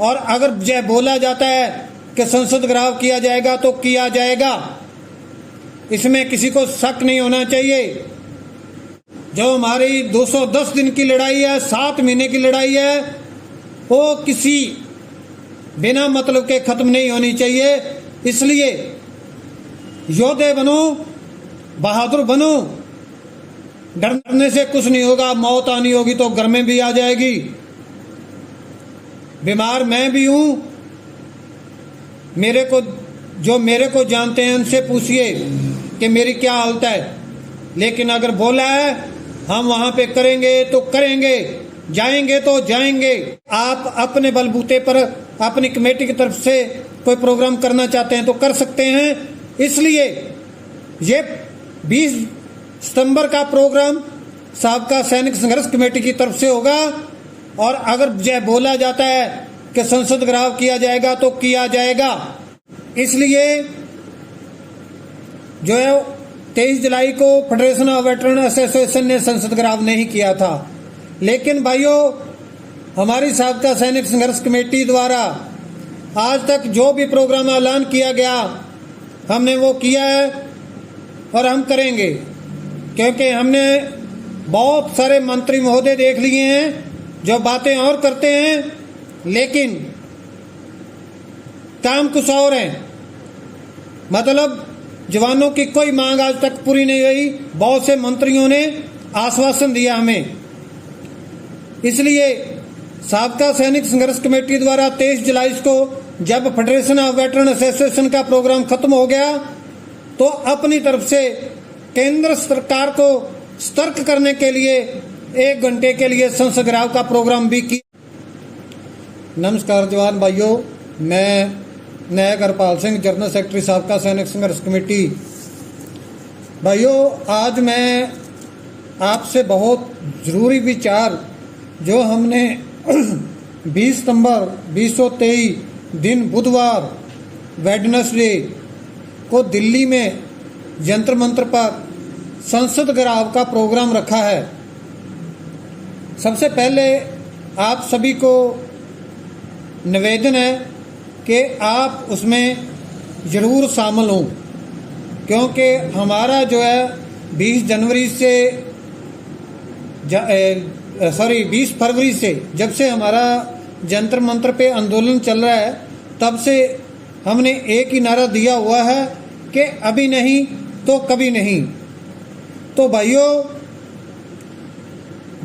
और अगर जय बोला जाता है कि संसद घेराव किया जाएगा तो किया जाएगा, इसमें किसी को शक नहीं होना चाहिए। जो हमारी 210 दिन की लड़ाई है, 7 महीने की लड़ाई है, वो किसी बिना मतलब के खत्म नहीं होनी चाहिए। इसलिए योद्धे बनो, बहादुर बनो, डरने से कुछ नहीं होगा। मौत आनी होगी तो घर में भी आ जाएगी। बीमार मैं भी हूं, मेरे को जानते हैं उनसे पूछिए कि मेरी क्या हालत है। लेकिन अगर बोला है हम वहां पे करेंगे तो करेंगे, जाएंगे तो जाएंगे। आप अपने बलबूते पर अपनी कमेटी की तरफ से कोई प्रोग्राम करना चाहते हैं तो कर सकते हैं। इसलिए ये 20 सितंबर का प्रोग्राम साबका सैनिक संघर्ष कमेटी की तरफ से होगा। और अगर जय बोला जाता है कि संसद घेराव किया जाएगा तो किया जाएगा। इसलिए जो है 23 जुलाई को फेडरेशन ऑफ वेटरन एसोसिएशन ने संसद घेराव नहीं किया था। लेकिन भाइयों, हमारी साबका सैनिक संघर्ष कमेटी द्वारा आज तक जो भी प्रोग्राम ऐलान किया गया हमने वो किया है और हम करेंगे। क्योंकि हमने बहुत सारे मंत्री महोदय देख लिए हैं जो बातें और करते हैं, लेकिन काम कुछ और है। मतलब जवानों की कोई मांग आज तक पूरी नहीं हुई। बहुत से मंत्रियों ने आश्वासन दिया हमें। इसलिए साबका सैनिक संघर्ष कमेटी द्वारा 23 जुलाई को जब फेडरेशन ऑफ वेटरन एसोसिएशन का प्रोग्राम खत्म हो गया तो अपनी तरफ से केंद्र सरकार को सतर्क करने के लिए 1 घंटे के लिए संसद घेराव का प्रोग्राम भी किया। नमस्कार जवान भाइयों, मैं नायक हरपाल सिंह, जनरल सेक्रेटरी साबका सैनिक संघर्ष कमेटी। भाइयों, आज मैं आपसे बहुत ज़रूरी विचार जो हमने 20 सितंबर 2023 दिन बुधवार वेडनेसडे को दिल्ली में जंतर मंतर पर संसद घेराव का प्रोग्राम रखा है। सबसे पहले आप सभी को निवेदन है कि आप उसमें ज़रूर शामिल हों, क्योंकि हमारा जो है 20 फरवरी से जब से हमारा जंतर मंतर पे आंदोलन चल रहा है तब से हमने एक ही नारा दिया हुआ है कि अभी नहीं तो कभी नहीं। तो भाइयों,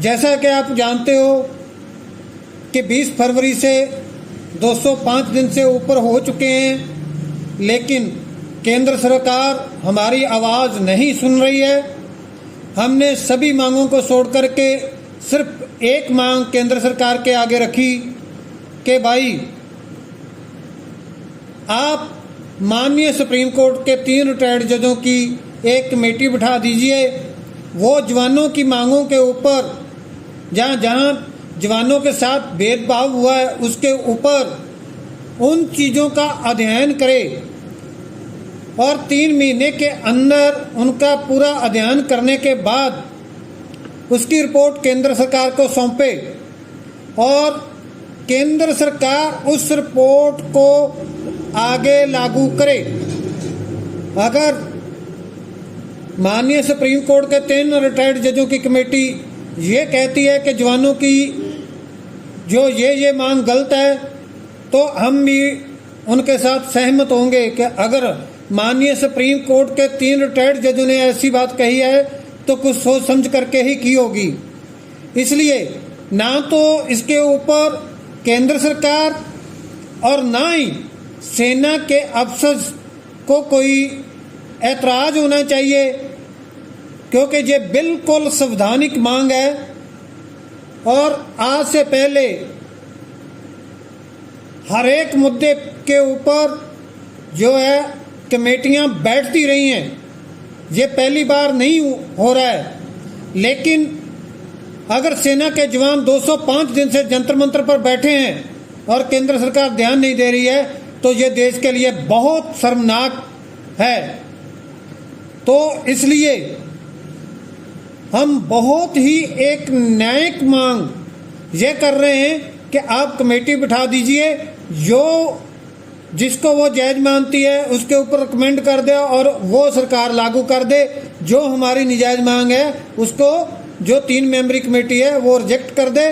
जैसा कि आप जानते हो कि 20 फरवरी से 205 दिन से ऊपर हो चुके हैं, लेकिन केंद्र सरकार हमारी आवाज़ नहीं सुन रही है। हमने सभी मांगों को छोड़ करके सिर्फ एक मांग केंद्र सरकार के आगे रखी कि भाई आप माननीय सुप्रीम कोर्ट के 3 रिटायर्ड जजों की एक कमेटी बिठा दीजिए। वो जवानों की मांगों के ऊपर, जहाँ जहाँ जवानों के साथ भेदभाव हुआ है उसके ऊपर उन चीज़ों का अध्ययन करे और 3 महीने के अंदर उनका पूरा अध्ययन करने के बाद उसकी रिपोर्ट केंद्र सरकार को सौंपे और केंद्र सरकार उस रिपोर्ट को आगे लागू करे। अगर माननीय सुप्रीम कोर्ट के 3 रिटायर्ड जजों की कमेटी ये कहती है कि जवानों की जो ये मांग गलत है, तो हम भी उनके साथ सहमत होंगे कि अगर माननीय सुप्रीम कोर्ट के 3 रिटायर्ड जजों ने ऐसी बात कही है तो कुछ सोच समझ करके ही की होगी। इसलिए ना तो इसके ऊपर केंद्र सरकार और ना ही सेना के अफसर को कोई ऐतराज़ होना चाहिए, क्योंकि ये बिल्कुल संवैधानिक मांग है। और आज से पहले हर एक मुद्दे के ऊपर जो है कमेटियां बैठती रही हैं, ये पहली बार नहीं हो रहा है। लेकिन अगर सेना के जवान 205 दिन से जंतर मंतर पर बैठे हैं और केंद्र सरकार ध्यान नहीं दे रही है तो ये देश के लिए बहुत शर्मनाक है। तो इसलिए हम बहुत ही एक न्यायिक मांग ये कर रहे हैं कि आप कमेटी बिठा दीजिए, जो जिसको वो जायज मानती है उसके ऊपर रिकमेंड कर दे और वो सरकार लागू कर दे। जो हमारी निजायज मांग है उसको जो 3 मेंबरी कमेटी है वो रिजेक्ट कर दे,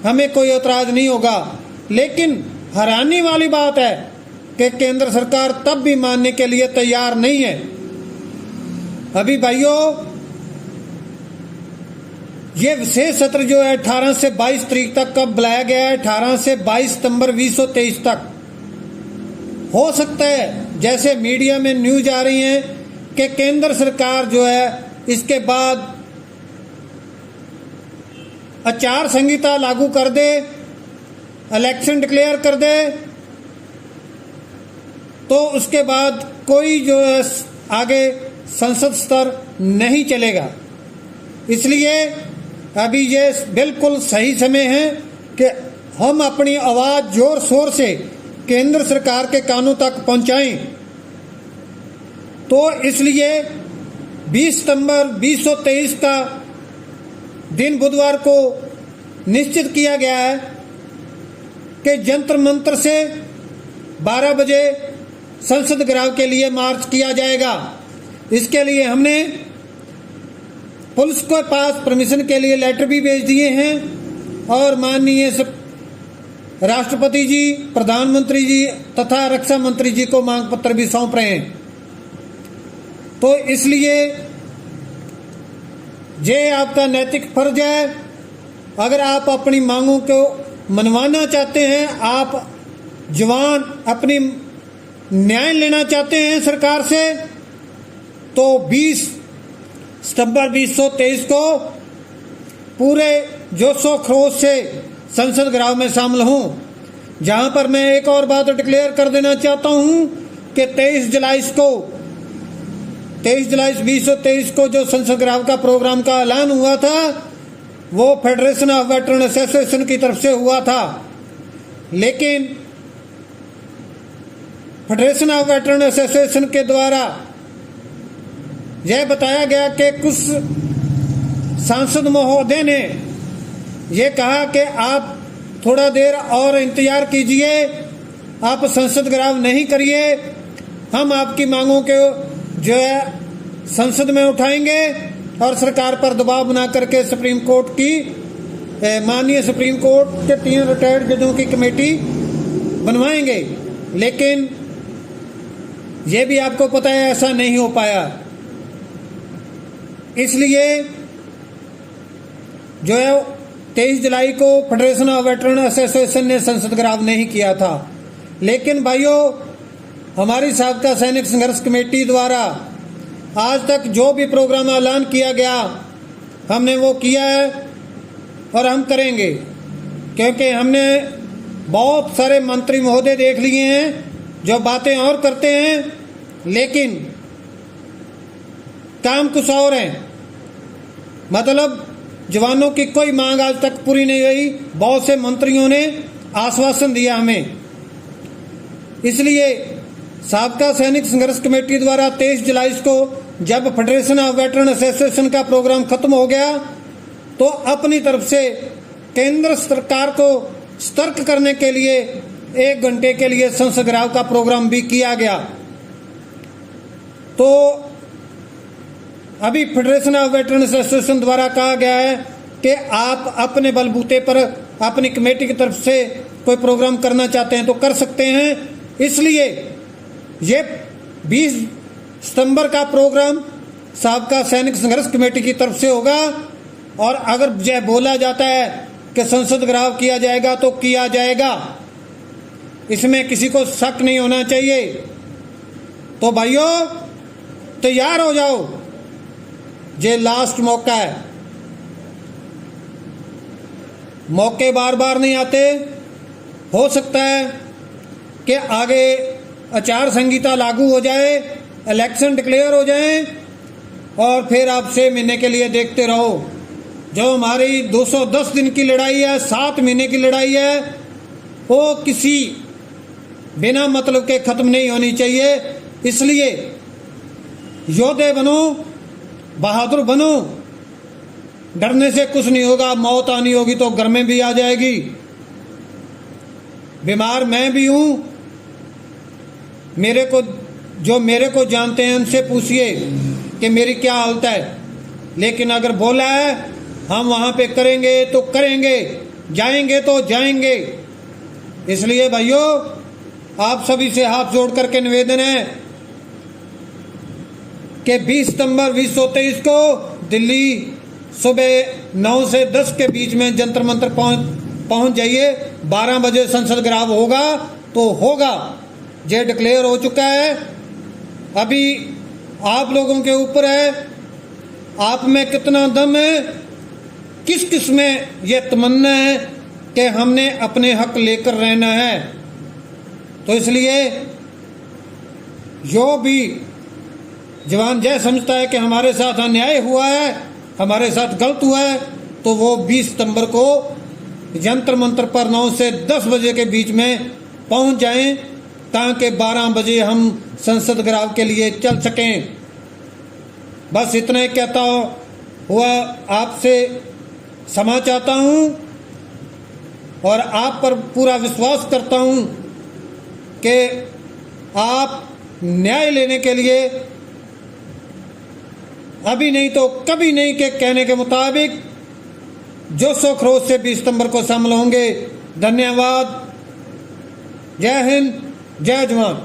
हमें कोई एतराज़ नहीं होगा। लेकिन हैरानी वाली बात है कि केंद्र सरकार तब भी मानने के लिए तैयार नहीं है। अभी भाइयों, ये विशेष सत्र जो है 18 से 22 तारीख तक का बुलाया गया है, 18 से 22 सितंबर 2023 तक। हो सकता है जैसे मीडिया में न्यूज आ रही है कि केंद्र सरकार जो है इसके बाद आचार संहिता लागू कर दे, इलेक्शन डिक्लेयर कर दे, तो उसके बाद कोई जो है आगे संसद स्तर नहीं चलेगा। इसलिए अभी ये बिल्कुल सही समय है कि हम अपनी आवाज़ जोर शोर से केंद्र सरकार के कानों तक पहुंचाएं। तो इसलिए 20 सितंबर 2023 का दिन बुधवार को निश्चित किया गया है कि जंतर मंतर से 12 बजे संसद घेराव के लिए मार्च किया जाएगा। इसके लिए हमने पुलिस के पास परमिशन के लिए लेटर भी भेज दिए हैं और माननीय राष्ट्रपति जी, प्रधानमंत्री जी तथा रक्षा मंत्री जी को मांग पत्र भी सौंप रहे हैं। तो इसलिए ये आपका नैतिक फर्ज है, अगर आप अपनी मांगों को मनवाना चाहते हैं, आप जवान अपनी न्याय लेना चाहते हैं सरकार से, तो 20 सितंबर 2023 को पूरे जोशो खरोश से संसद घेराव में शामिल हूं। जहां पर मैं एक और बात डिक्लेयर कर देना चाहता हूं कि 23 जुलाई 2023 को जो संसद घेराव का प्रोग्राम का ऐलान हुआ था वो फेडरेशन ऑफ वेटरन एसोसिएशन की तरफ से हुआ था। लेकिन फेडरेशन ऑफ वेटरन एसोसिएशन के द्वारा यह बताया गया कि कुछ सांसद महोदय ने यह कहा कि आप थोड़ा देर और इंतजार कीजिए, आप संसद घेराव नहीं करिए, हम आपकी मांगों को जो है संसद में उठाएंगे और सरकार पर दबाव बना करके सुप्रीम कोर्ट की माननीय सुप्रीम कोर्ट के 3 रिटायर्ड जजों की कमेटी बनवाएंगे। लेकिन यह भी आपको पता है ऐसा नहीं हो पाया। इसलिए जो है 23 जुलाई को फेडरेशन ऑफ वेटरन एसोसिएशन ने संसद घेराव नहीं किया था। लेकिन भाइयों, हमारी साबका सैनिक संघर्ष कमेटी द्वारा आज तक जो भी प्रोग्राम ऐलान किया गया हमने वो किया है और हम करेंगे, क्योंकि हमने बहुत सारे मंत्री महोदय देख लिए हैं जो बातें और करते हैं लेकिन काम कुछ और है। मतलब जवानों की कोई मांग आज तक पूरी नहीं हुई। बहुत से मंत्रियों ने आश्वासन दिया हमें। इसलिए साबका सैनिक संघर्ष कमेटी द्वारा 23 जुलाई को जब फेडरेशन ऑफ वेटरन एसोसिएशन का प्रोग्राम खत्म हो गया तो अपनी तरफ से केंद्र सरकार को सतर्क करने के लिए 1 घंटे के लिए संसद घेराव का प्रोग्राम भी किया गया। तो अभी फेडरेशन ऑफ वेटरन एसोसिएशन द्वारा कहा गया है कि आप अपने बलबूते पर अपनी कमेटी की तरफ से कोई प्रोग्राम करना चाहते हैं तो कर सकते हैं। इसलिए ये 20 सितंबर का प्रोग्राम साबका सैनिक संघर्ष कमेटी की तरफ से होगा और अगर यह बोला जाता है कि संसद घेराव किया जाएगा तो किया जाएगा, इसमें किसी को शक नहीं होना चाहिए। तो भाइयों तैयार हो जाओ, ये लास्ट मौका है। मौके बार बार नहीं आते। हो सकता है कि आगे आचार संहिता लागू हो जाए, इलेक्शन डिक्लेयर हो जाए और फिर आप 6 महीने के लिए देखते रहो। जो हमारी 210 दिन की लड़ाई है, 7 महीने की लड़ाई है, वो किसी बिना मतलब के खत्म नहीं होनी चाहिए। इसलिए योद्धे बनो, बहादुर बनो, डरने से कुछ नहीं होगा। मौत आनी होगी तो घर में भी आ जाएगी। बीमार मैं भी हूँ। मेरे को जानते हैं उनसे पूछिए कि मेरी क्या हालत है। लेकिन अगर बोला है हम वहाँ पे करेंगे तो करेंगे, जाएंगे तो जाएंगे। इसलिए भाइयों, आप सभी से हाथ जोड़ करके निवेदन है कि 20 सितंबर 2023 को दिल्ली सुबह 9 से 10 के बीच में जंतर मंतर पहुंच जाइए। 12 बजे संसद घिराव होगा तो होगा, ये डिक्लेयर हो चुका है। अभी आप लोगों के ऊपर है, आप में कितना दम है, किस किस में ये तमन्ना है कि हमने अपने हक लेकर रहना है। तो इसलिए जो भी जवान जय समझता है कि हमारे साथ अन्याय हुआ है, हमारे साथ गलत हुआ है, तो वो 20 सितंबर को जंतर मंतर पर 9 से 10 बजे के बीच में पहुंच जाएं, ताकि 12 बजे हम संसद घिराव के लिए चल सकें। बस इतना ही कहता हुआ आपसे क्षमा चाहता हूं और आप पर पूरा विश्वास करता हूं कि आप न्याय लेने के लिए अभी नहीं तो कभी नहीं के कहने के मुताबिक जोश व खरोश से 20 सितंबर को शामिल होंगे। धन्यवाद। जय हिंद, जय जवान।